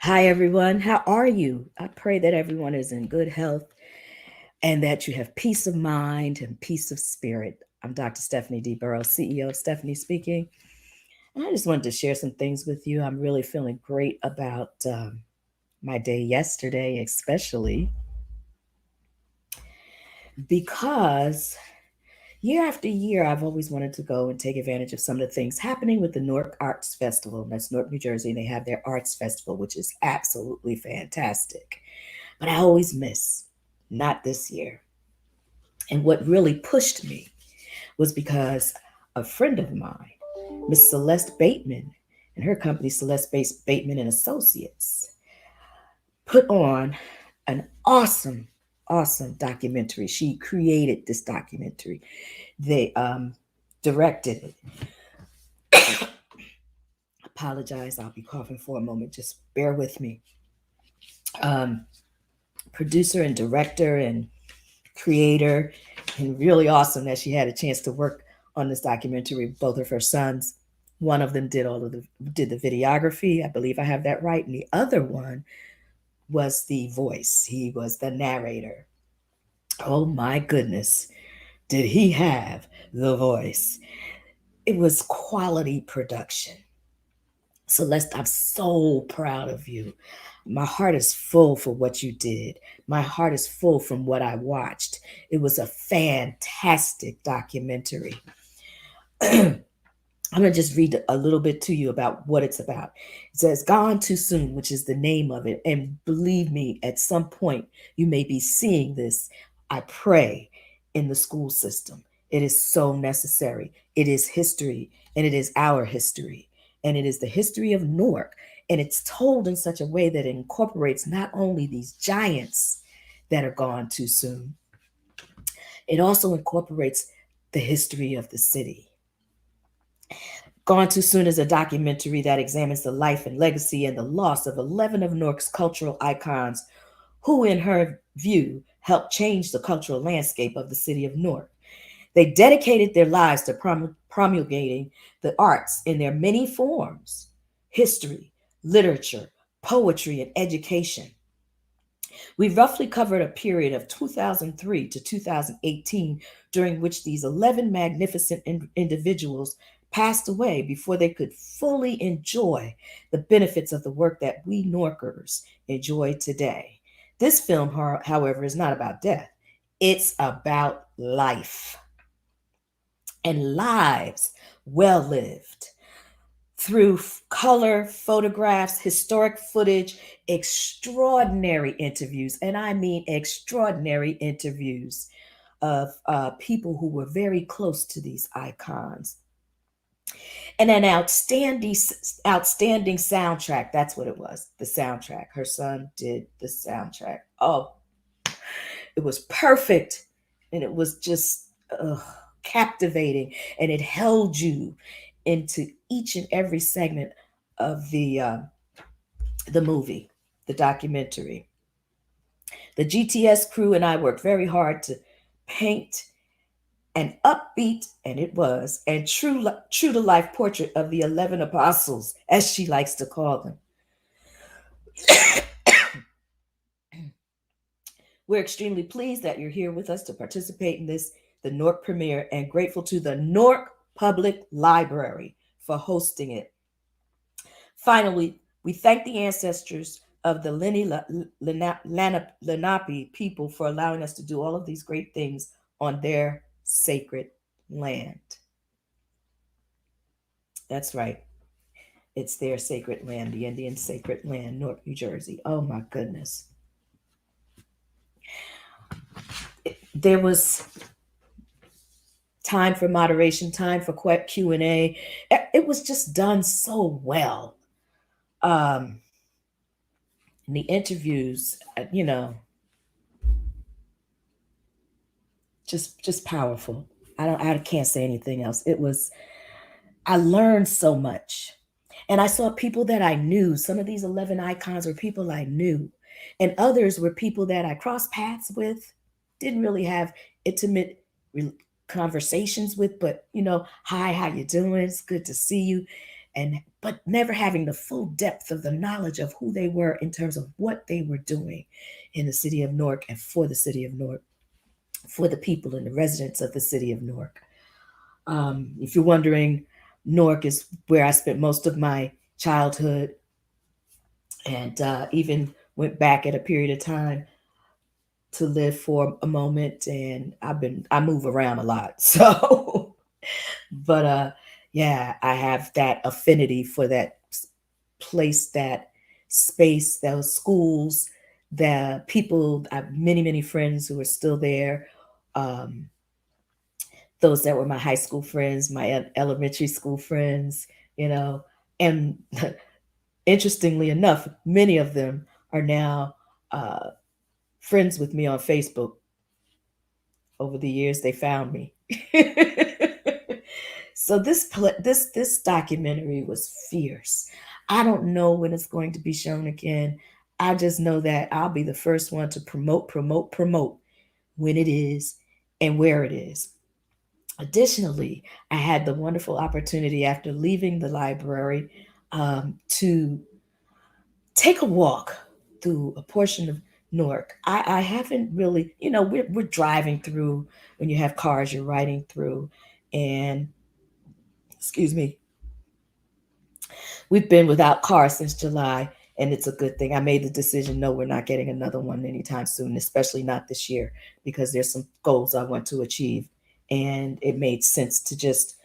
Hi, everyone. How are you? I pray that everyone is in good health and that you have peace of mind and peace of spirit. I'm Dr. Stephanie D. Burrows, CEO of Stephanie Speaking. And I just wanted to share some things with you. I'm really feeling great about my day yesterday, especially because year after year, I've always wanted to go and take advantage of some of the things happening with the Newark Arts Festival. That's Newark, New Jersey. And they have their Arts Festival, which is absolutely fantastic. But I always miss. Not this year. And what really pushed me was because a friend of mine, Miss Celeste Bateman, and her company, Celeste Bateman and Associates, put on an awesome documentary. She created this documentary. They directed it. Apologize, I'll be coughing for a moment. Just bear with me. Um, Producer and director and creator, and really awesome that she had a chance to work on this documentary with both of her sons. One of them did the videography. I believe I have that right. And the other one was the voice. He was the narrator. Oh my goodness. Did he have the voice? It was quality production. Celeste, I'm so proud of you. My heart is full for what you did. My heart is full from what I watched. It was a fantastic documentary. I'm going to just read a little bit to you about what it's about. It says, Gone Too Soon, which is the name of it. And believe me, at some point, you may be seeing this, I pray, in the school system. It is so necessary. It is history, and it is our history. And it is the history of Newark. And it's told in such a way that it incorporates not only these giants that are gone too soon, it also incorporates the history of the city. Gone Too Soon is a documentary that examines the life and legacy and the loss of 11 of Newark's cultural icons who, in her view, helped change the cultural landscape of the city of Newark. They dedicated their lives to promulgating the arts in their many forms: history, literature, poetry, and education. We roughly covered a period of 2003 to 2018 during which these 11 magnificent individuals passed away before they could fully enjoy the benefits of the work that we Norkers enjoy today. This film, however, is not about death, it's about life and lives well lived through color, photographs, historic footage, extraordinary interviews, and I mean extraordinary interviews of people who were very close to these icons. And an outstanding soundtrack. That's what it was. The soundtrack. Her son did the soundtrack. Oh, it was perfect, and it was just captivating, and it held you into each and every segment of the movie, the documentary. The GTS crew and I worked very hard to paint an upbeat, and it was, and true to life portrait of the 11 apostles, as she likes to call them. We're extremely pleased that you're here with us to participate in this, the Newark premiere, and grateful to the Newark Public Library for hosting it. Finally, we thank the ancestors of the Lenape people for allowing us to do all of these great things on their sacred land. That's right. It's their sacred land, the Indian sacred land, Newark, New Jersey. Oh my goodness. There was time for moderation, time for Q&A. It was just done so well. Um, and the interviews, just powerful. I can't say anything else. It was I learned so much. And I saw people that I knew. Some of these 11 icons were people I knew, and others were people that I crossed paths with, didn't really have intimate conversations with, but hi, how you doing? It's good to see you. and but never having the full depth of the knowledge of who they were in terms of what they were doing in the city of Newark and for the city of Newark, for the people and the residents of the city of Newark. If you're wondering, Newark is where I spent most of my childhood, and even went back at a period of time to live for a moment. And I move around a lot, so but yeah, I have that affinity for that place, that space, those schools, the people. I have many friends who are still there. Um, those that were my high school friends, my elementary school friends, you know, and interestingly enough, many of them are now uh, friends with me on Facebook. Over the years, they found me. So this documentary was fierce. I don't know when it's going to be shown again. I just know that I'll be the first one to promote when it is and where it is. Additionally, I had the wonderful opportunity after leaving the library to take a walk through a portion of Newark. I haven't really, we're driving through. When you have cars, you're riding through. And excuse me, we've been without cars since July, and it's a good thing. I made the decision, no, we're not getting another one anytime soon, especially not this year, because there's some goals I want to achieve. And it made sense to just,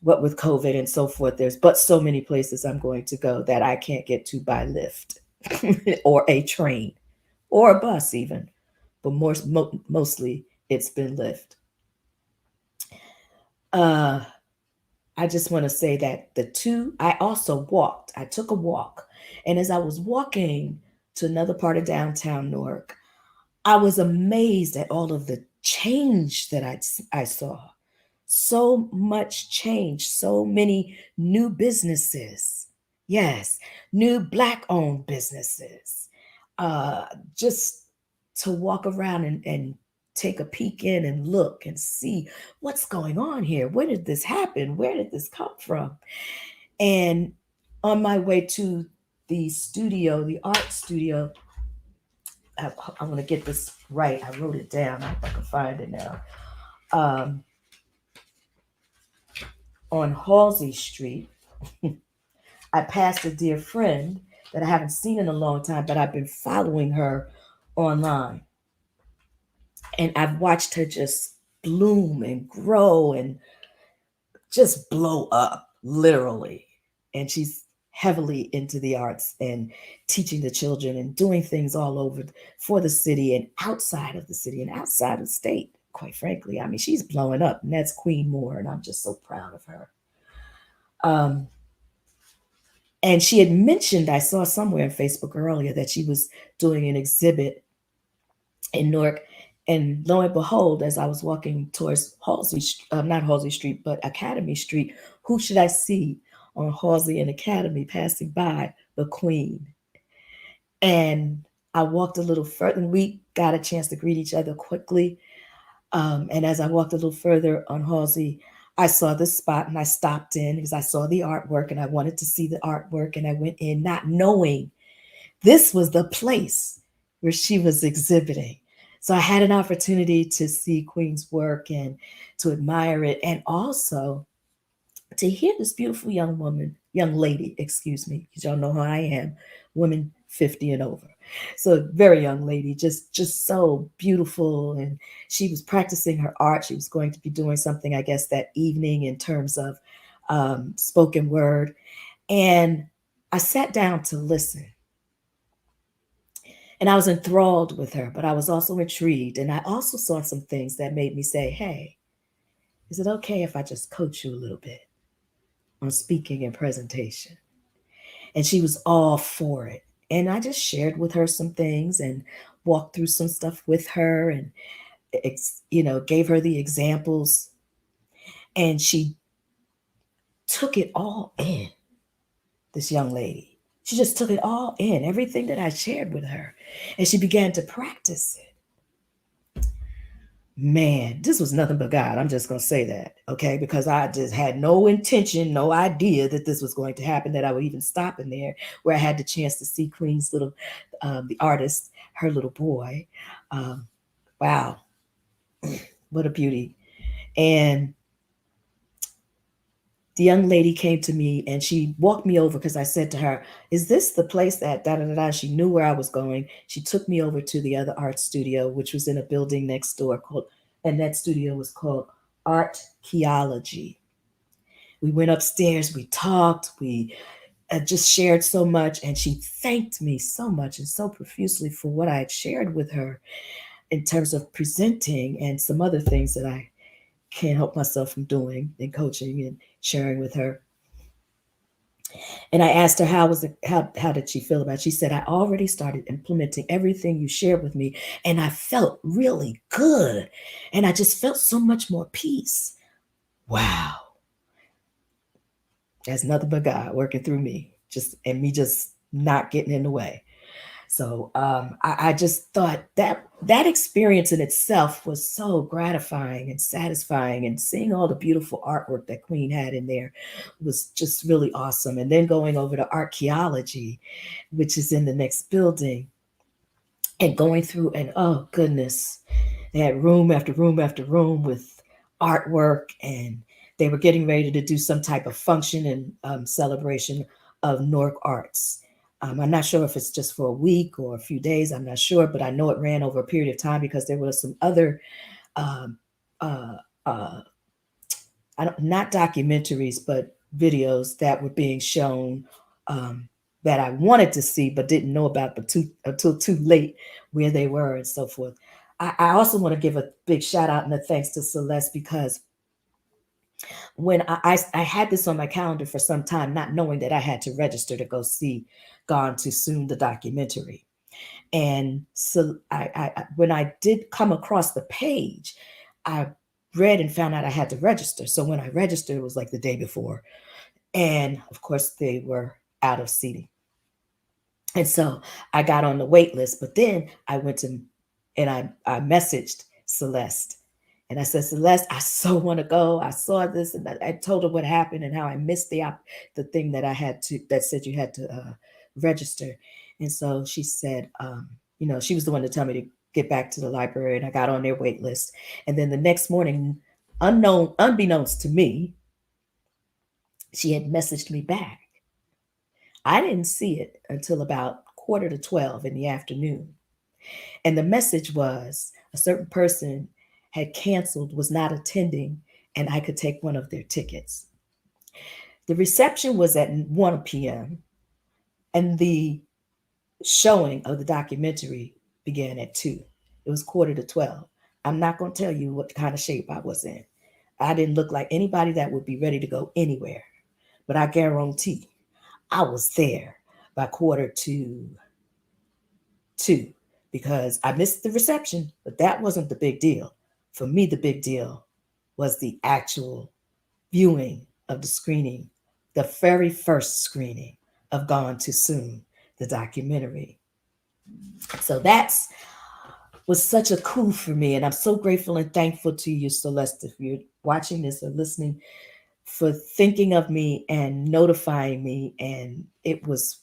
what with COVID and so forth, there's but so many places I'm going to go that I can't get to by Lyft or a train or a bus even. But mostly it's been Lyft. Uh, I just want to say that I also walked. I took a walk. And as I was walking to another part of downtown Newark, I was amazed at all of the change that I saw. So much change, so many new businesses. Yes, new Black owned businesses. Uh, just to walk around and take a peek in and look and see what's going on here. Where did this happen? Where did this come from? And on my way to the studio, the art studio, I, I'm going to get this right. I wrote it down. I hope I can find it now. Um, on Halsey Street, I passed a dear friend that I haven't seen in a long time, but I've been following her online. And I've watched her just bloom and grow and just blow up, literally. And she's heavily into the arts and teaching the children and doing things all over for the city and outside of the city and outside of the state, quite frankly. I mean, she's blowing up, and that's Queen Moore, and I'm just so proud of her. Um, and she had mentioned, I saw somewhere on Facebook earlier, that she was doing an exhibit in Newark. And lo and behold, as I was walking towards not Halsey Street, but Academy Street, who should I see on Halsey and Academy passing by? The Queen. And I walked a little further, and we got a chance to greet each other quickly. And as I walked a little further on Halsey, I saw this spot and I stopped in because I saw the artwork and I wanted to see the artwork. And I went in not knowing this was the place where she was exhibiting. So I had an opportunity to see Queen's work and to admire it, and also to hear this beautiful young lady, excuse me, because y'all know how I am, women 50 and over. So very young lady, just so beautiful. And she was practicing her art. She was going to be doing something, I guess, that evening in terms of spoken word. And I sat down to listen. And I was enthralled with her, but I was also intrigued. And I also saw some things that made me say, hey, is it okay if I just coach you a little bit on speaking and presentation? And she was all for it. And I just shared with her some things and walked through some stuff with her and, gave her the examples. And she took it all in, this young lady. She just took it all in, everything that I shared with her. And she began to practice it. Man, this was nothing but God. I'm just going to say that, okay? Because I just had no intention, no idea that this was going to happen, that I would even stop in there where I had the chance to see Queen's little, the artist, her little boy. Um, wow, what a beauty. And the young lady came to me and she walked me over because I said to her, "Is this the place that da da da da?" She knew where I was going. She took me over to the other art studio, which was in a building next door called, and that studio was called Archaeology. We went upstairs, we talked, we just shared so much, and she thanked me so much and so profusely for what I had shared with her in terms of presenting and some other things that I can't help myself from doing and coaching and sharing with her. And I asked her how did she feel about it. She said, "I already started implementing everything you shared with me, and I felt really good. And I just felt so much more peace." Wow. That's nothing but God working through me. Just not getting in the way. So I just thought that experience in itself was so gratifying and satisfying, and seeing all the beautiful artwork that Queen had in there was just really awesome. And then going over to archaeology, which is in the next building, and going through, and oh goodness, they had room after room after room with artwork, and they were getting ready to do some type of function and celebration of Newark arts. I'm not sure if it's just for a week or a few days. I'm not sure, but I know it ran over a period of time because there were some other um, uh, uh, not documentaries, but videos that were being shown, um, that I wanted to see but didn't know about, but until too late, where they were and so forth. I also want to give a big shout out and a thanks to Celeste, because when I had this on my calendar for some time, not knowing that I had to register to go see Gone Too Soon, the documentary. And so when I did come across the page, I read and found out I had to register. So when I registered, it was like the day before. And of course, they were out of seating. And so I got on the wait list, but then I went to, and I messaged Celeste. And I said, "Celeste, I so want to go. I saw this." And I told her what happened and how I missed the thing that I had to, that said you had to register. And so she said, she was the one to tell me to get back to the library, and I got on their wait list. And then the next morning, unbeknownst to me, she had messaged me back. I didn't see it until about quarter to 12 in the afternoon. And the message was a certain person had canceled, was not attending, and I could take one of their tickets. The reception was at 1 p.m., and the showing of the documentary began at 2. It was quarter to 12. I'm not going to tell you what kind of shape I was in. I didn't look like anybody that would be ready to go anywhere, but I guarantee I was there by quarter to 2, because I missed the reception, but that wasn't the big deal. For me, the big deal was the actual viewing of the screening, the very first screening of Gone Too Soon, the documentary. So that's was such a coup for me, and I'm so grateful and thankful to you, Celeste, if you're watching this or listening, for thinking of me and notifying me. And it was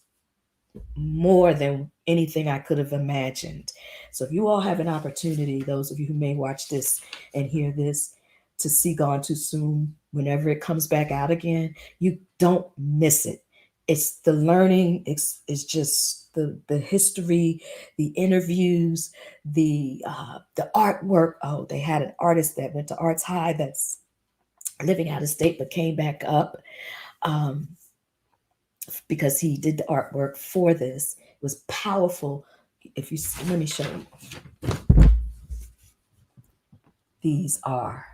more than anything I could have imagined. So if you all have an opportunity, those of you who may watch this and hear this, to see Gone Too Soon whenever it comes back out again, you don't miss it. It's the learning, it's just the history, the interviews, the artwork. Oh, they had an artist that went to Arts High that's living out of state but came back up, um, because he did the artwork for this. It was powerful. If you let me show you, these are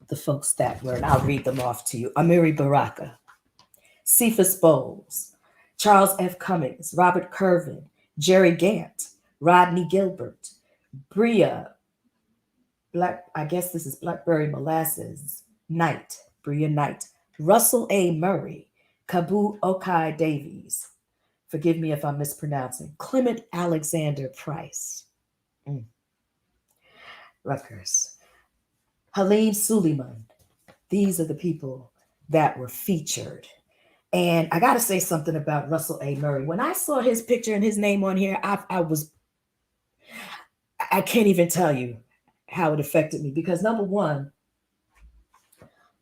the folks that were, and I'll read them off to you: Amiri Baraka, Cephas Bowles, Charles F. Cummings, Robert Curvin, Jerry Gant, Rodney Gilbert, Bria Black, I guess this is Blackberry Molasses Knight, Bria Knight, Russell A. Murray, Kabu Okai Davies, forgive me if I'm mispronouncing, Clement Alexander Price, mm, Rutgers, Halim Suleiman. These are the people that were featured. And I got to say something about Russell A. Murray. When I saw his picture and his name on here, I can't even tell you how it affected me because number one,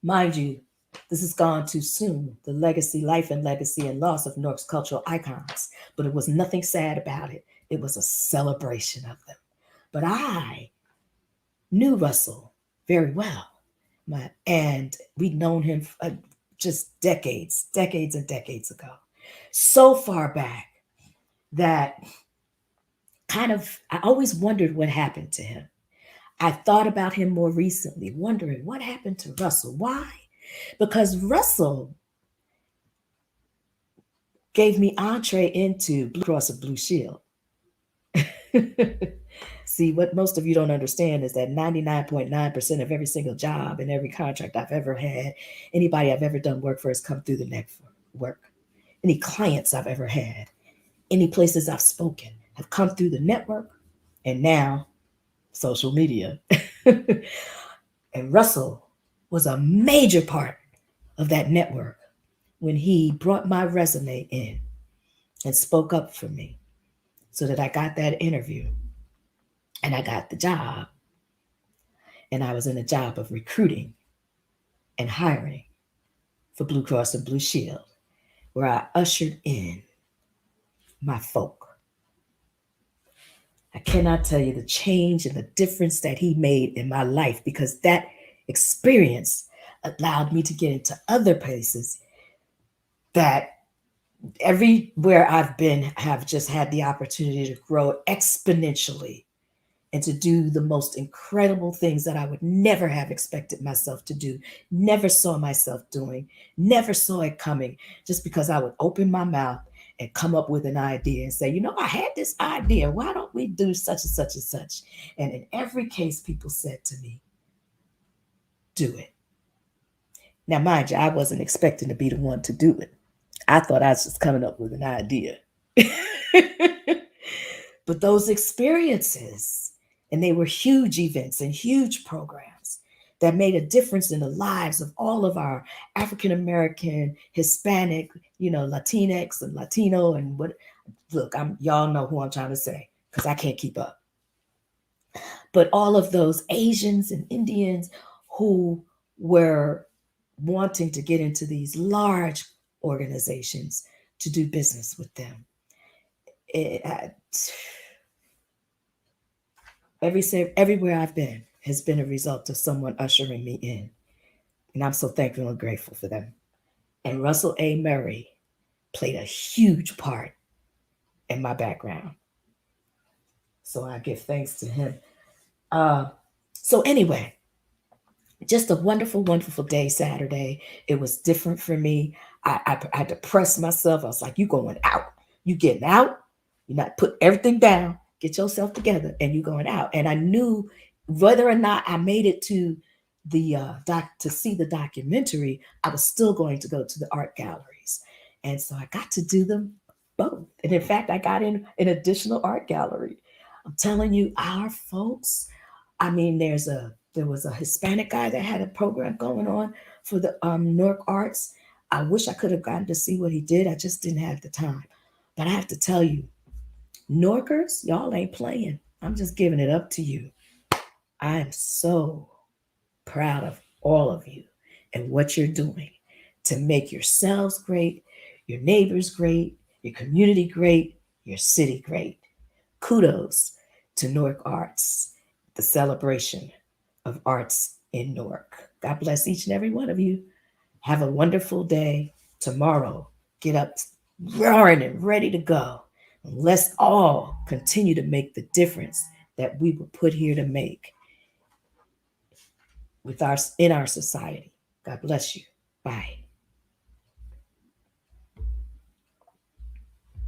mind you, this has gone too soon. The legacy, life and legacy and loss of Newark's cultural icons. But it was nothing sad about it. It was a celebration of them. But I knew Russell very well. And we'd known him just decades and decades ago. So far back that I always wondered what happened to him. I thought about him more recently, wondering what happened to Russell. Why? Because Russell gave me entree into Blue Cross and Blue Shield. See, what most of you don't understand is that 99.9% of every single job and every contract I've ever had, anybody I've ever done work for has come through the network. Any clients I've ever had, any places I've spoken have come through the network and now social media. And Russell was a major part of that network when he brought my resume in and spoke up for me so that I got that interview and I got the job. And I was in a job of recruiting and hiring for Blue Cross and Blue Shield, where I ushered in my folk. I cannot tell you the change and the difference that he made in my life because that experience allowed me to get into other places that everywhere I've been have just had the opportunity to grow exponentially and to do the most incredible things that I would never have expected myself to do, never saw myself doing, never saw it coming, just because I would open my mouth and come up with an idea and say, I had this idea. Why don't we do such and such and such? And in every case, people said to me, do it. Now, mind you, I wasn't expecting to be the one to do it. I thought I was just coming up with an idea. But those experiences, and they were huge events and huge programs that made a difference in the lives of all of our African American, Hispanic, Latinx and Latino and what. Look, y'all know who I'm trying to say because I can't keep up. But all of those Asians and Indians who were wanting to get into these large organizations to do business with them. Everywhere I've been has been a result of someone ushering me in. And I'm so thankful and grateful for them. And Russell A. Murray played a huge part in my background. So I give thanks to him. So anyway, just a wonderful, wonderful day Saturday. It was different for me. I had to press myself. I was like, you going out. You getting out. You not put everything down. Get yourself together and you going out. And I knew whether or not I made it to the to see the documentary, I was still going to go to the art galleries. And so I got to do them both. And in fact, I got in an additional art gallery. I'm telling you, our folks, I mean, there was a Hispanic guy that had a program going on for the Newark Arts. I wish I could have gotten to see what he did. I just didn't have the time. But I have to tell you, Norkers, y'all ain't playing. I'm just giving it up to you. I am so proud of all of you and what you're doing to make yourselves great, your neighbors great, your community great, your city great. Kudos to Newark Arts, the celebration of arts in Newark. God bless each and every one of you. Have a wonderful day. Tomorrow, get up roaring and ready to go. Let's all continue to make the difference that we were put here to make in our society. God bless you. Bye.